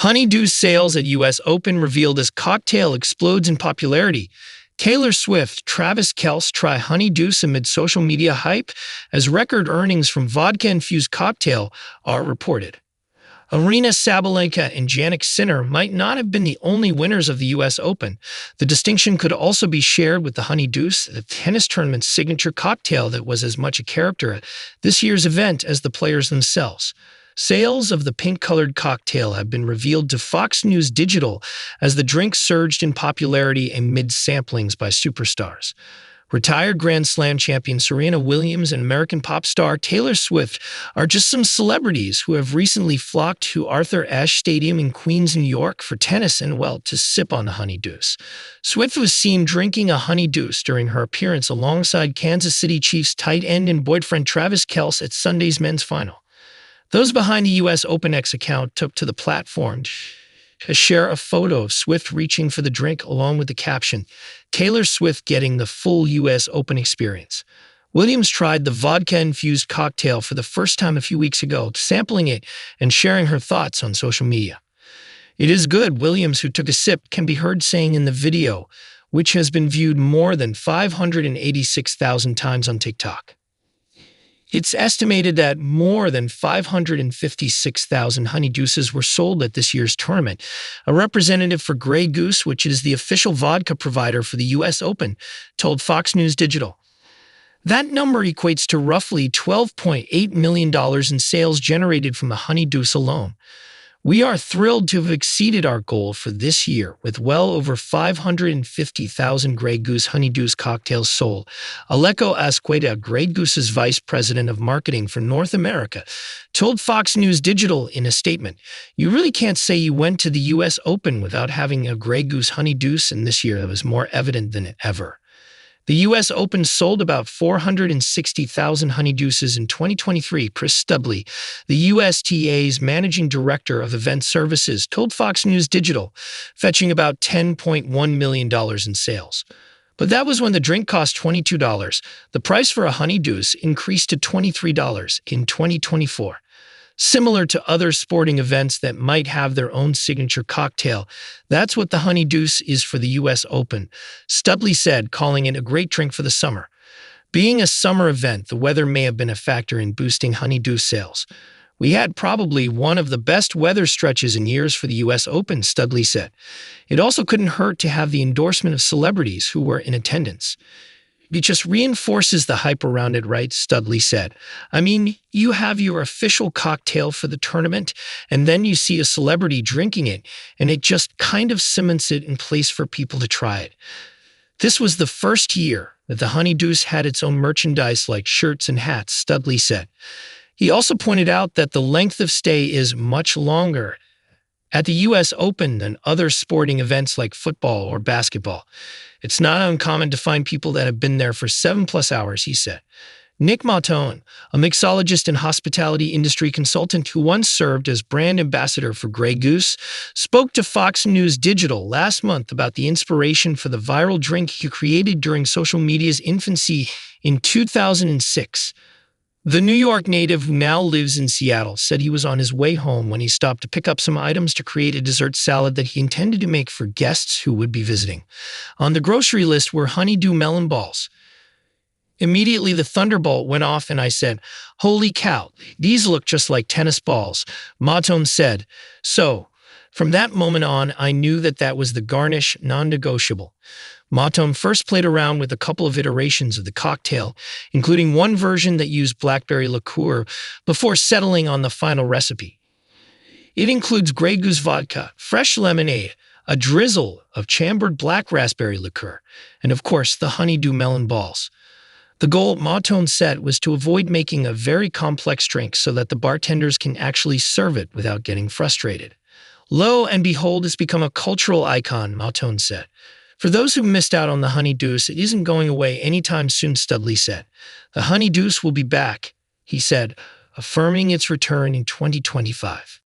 Honey Deuce sales at U.S. Open revealed as cocktail explodes in popularity. Taylor Swift, Travis Kelce try Honey Deuce amid social media hype as record earnings from vodka-infused cocktail are reported. Aryna, Sabalenka, and Jannik might not have been the only winners of the U.S. Open. The distinction could also be shared with the Honey Deuce, the tennis tournament's signature cocktail that was as much a character at this year's event as the players themselves. Sales of the pink-colored cocktail have been revealed to Fox News Digital as the drink surged in popularity amid samplings by superstars. Retired Grand Slam champion Serena Williams and American pop star Taylor Swift are just some celebrities who have recently flocked to Arthur Ashe Stadium in Queens, New York for tennis and, well, to sip on the Honey Deuce. Swift was seen drinking a Honey Deuce during her appearance alongside Kansas City Chiefs tight end and boyfriend Travis Kelce at Sunday's men's final. Those behind the U.S. Open X account took to the platform to share a photo of Swift reaching for the drink along with the caption, "Taylor Swift getting the full U.S. Open experience." Williams tried the vodka-infused cocktail for the first time a few weeks ago, sampling it and sharing her thoughts on social media. "It is good," Williams, who took a sip, can be heard saying in the video, which has been viewed more than 586,000 times on TikTok. It's estimated that more than 556,000 Honey Deuces were sold at this year's tournament. A representative for Grey Goose, which is the official vodka provider for the U.S. Open, told Fox News Digital. That number equates to roughly $12.8 million in sales generated from the Honey Deuce alone. "We are thrilled to have exceeded our goal for this year with well over 550,000 Grey Goose Honey Deuce cocktails sold," Aleko Asqueta, Grey Goose's vice president of marketing for North America, told Fox News Digital in a statement. "You really can't say you went to the U.S. Open without having a Grey Goose Honey Deuce, and this year that was more evident than ever." The U.S. Open sold about 460,000 Honey Deuces in 2023. Chris Studley, the USTA's managing director of event services, told Fox News Digital, fetching about $10.1 million in sales. But that was when the drink cost $22. The price for a Honey Deuce increased to $23 in 2024. Similar to other sporting events that might have their own signature cocktail, that's what the Honey Deuce is for the U.S. Open, Studley said, calling it a great drink for the summer. Being a summer event, the weather may have been a factor in boosting Honey Deuce sales. "We had probably one of the best weather stretches in years for the U.S. Open," Studley said. "It also couldn't hurt to have the endorsement of celebrities who were in attendance. It just reinforces the hype around it, right?" Studley said. "I mean, you have your official cocktail for the tournament, and then you see a celebrity drinking it, and it just kind of cements it in place for people to try it." This was the first year that the Honey Deuce had its own merchandise like shirts and hats, Studley said. He also pointed out that the length of stay is much longer at the U.S. Open than other sporting events like football or basketball. "It's not uncommon to find people that have been there for 7+ hours, he said. Nick Mautone, a mixologist and hospitality industry consultant who once served as brand ambassador for Grey Goose, spoke to Fox News Digital last month about the inspiration for the viral drink he created during social media's infancy in 2006. The New York native, who now lives in Seattle, said he was on his way home when he stopped to pick up some items to create a dessert salad that he intended to make for guests who would be visiting. On the grocery list were honeydew melon balls. Immediately, the thunderbolt went off and I said, 'Holy cow, these look just like tennis balls,' Mautone said. So, from that moment on, I knew that was the garnish non-negotiable." Mautone first played around with a couple of iterations of the cocktail, including one version that used blackberry liqueur, before settling on the final recipe. It includes Grey Goose vodka, fresh lemonade, a drizzle of chambered black raspberry liqueur, and of course the honeydew melon balls. The goal, Mautone said, was to avoid making a very complex drink so that the bartenders can actually serve it without getting frustrated. "Lo and behold, it's become a cultural icon," Mautone said. "For those who missed out on the Honey Deuce, it isn't going away anytime soon," Studley said. "The Honey Deuce will be back," he said, affirming its return in 2025.